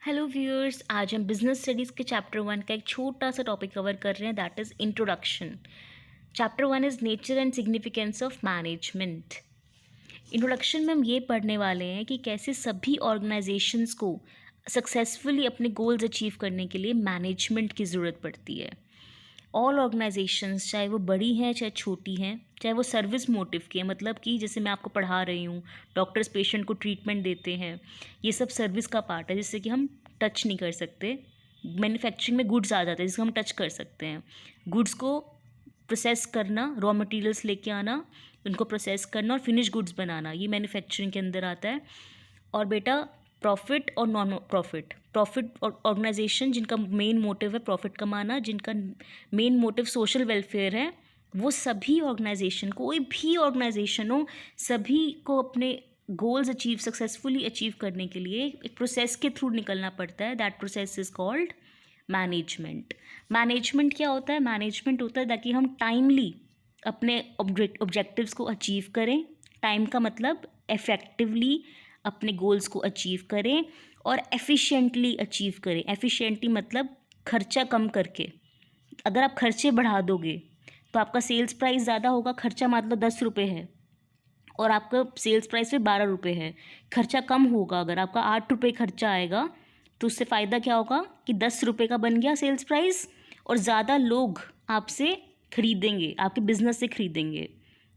Hello viewers, आज हम business studies के चैप्टर 1 का एक छोटा सा टॉपिक कवर कर रहे हैं, that is introduction. Chapter 1 is nature and significance of management. Introduction में हम ये पढ़ने वाले हैं कि कैसे सभी ऑर्गेनाइजेशंस को सक्सेसफुली अपने गोल्स अचीव करने के लिए मैनेजमेंट की ज़रूरत पड़ती है। ऑल ऑर्गेनाइजेशंस, चाहे वो बड़ी हैं चाहे छोटी हैं, चाहे वो सर्विस मोटिव की है, मतलब कि जैसे मैं आपको पढ़ा रही हूँ, डॉक्टर्स पेशेंट को ट्रीटमेंट देते हैं, ये सब सर्विस का पार्ट है जिससे कि हम टच नहीं कर सकते। मैन्युफैक्चरिंग में गुड्स आ जाते हैं जिसको हम टच कर सकते हैं। गुड्स को प्रोसेस करना, रॉ मटेरियल्स लेके आना, उनको प्रोसेस करना और फिनिश गुड्स बनाना, ये मैन्युफैक्चरिंग के अंदर आता है। और बेटा प्रॉफिट और नॉन प्रॉफिट, प्रॉफिट ऑर्गेनाइजेशन जिनका मेन मोटिव है प्रॉफिट कमाना, जिनका मेन मोटिव सोशल वेलफेयर है, वो सभी ऑर्गेनाइजेशन, कोई भी ऑर्गेनाइजेशन हो, सभी को अपने गोल्स सक्सेसफुली अचीव करने के लिए एक प्रोसेस के थ्रू निकलना पड़ता है। That process is called management. Management क्या होता है? मैनेजमेंट होता है ताकि हम टाइमली अपने ऑब्जेक्टिव्स को अचीव करें। टाइम का मतलब इफेक्टिवली अपने गोल्स को अचीव करें और एफिशिएंटली अचीव करें। एफिशिएंटली मतलब खर्चा कम करके। अगर आप खर्चे बढ़ा दोगे तो आपका सेल्स प्राइस ज़्यादा होगा। खर्चा मान लो 10 रुपये है और आपका सेल्स प्राइस फिर 12 रुपये है, खर्चा कम होगा। अगर आपका 8 रुपये खर्चा आएगा तो उससे फ़ायदा क्या होगा कि 10 रुपये का बन गया सेल्स प्राइस और ज़्यादा लोग आपसे खरीदेंगे, आपके बिज़नेस से खरीदेंगे,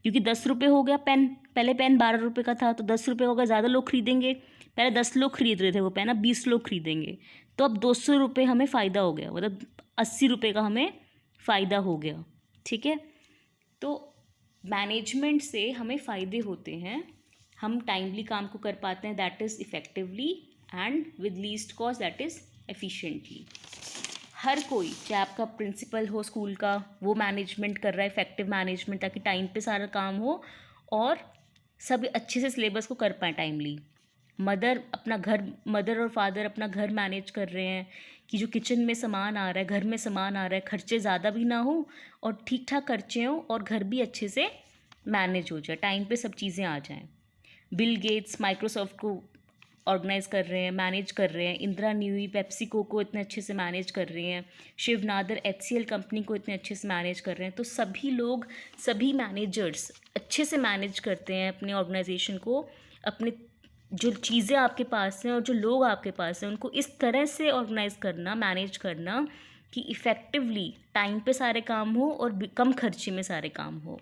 क्योंकि 10 रुपये हो गया पेन। पहले पेन 12 रुपये का था तो 10 रुपये हो गया, ज़्यादा लोग खरीदेंगे। पहले 10 लोग खरीद रहे थे वो पेन, अब 20 लोग खरीदेंगे, तो अब 200 रुपये हमें फ़ायदा हो गया, मतलब 80 रुपये का हमें फ़ायदा हो गया। ठीक है, तो मैनेजमेंट से हमें फ़ायदे होते हैं। हम टाइमली काम को कर पाते हैं, that is effectively, and with least cost, that is efficiently. हर कोई, चाहे आपका प्रिंसिपल हो स्कूल का, वो मैनेजमेंट कर रहा है, इफेक्टिव मैनेजमेंट, ताकि टाइम पे सारा काम हो और सब अच्छे से सिलेबस को कर पाएँ टाइमली। मदर और फादर अपना घर मैनेज कर रहे हैं कि जो किचन में सामान आ रहा है, घर में सामान आ रहा है, खर्चे ज़्यादा भी ना हो और ठीक ठाक खर्चे हों और घर भी अच्छे से मैनेज हो जाए, टाइम पे सब चीज़ें आ जाएं। बिल गेट्स माइक्रोसॉफ्ट को ऑर्गेनाइज कर रहे हैं, मैनेज कर रहे हैं। इंदिरा न्यूई पेप्सिको को इतने अच्छे से मैनेज कर रही हैं। शिव नादर HCL कंपनी को इतने अच्छे से मैनेज कर रहे हैं। तो सभी लोग, सभी मैनेजर्स अच्छे से मैनेज करते हैं अपने ऑर्गेनाइजेशन को। अपने जो चीज़ें आपके पास हैं और जो लोग आपके पास हैं उनको इस तरह से ऑर्गेनाइज करना, मैनेज करना कि इफ़ेक्टिवली टाइम पे सारे काम हो और कम खर्चे में सारे काम हो।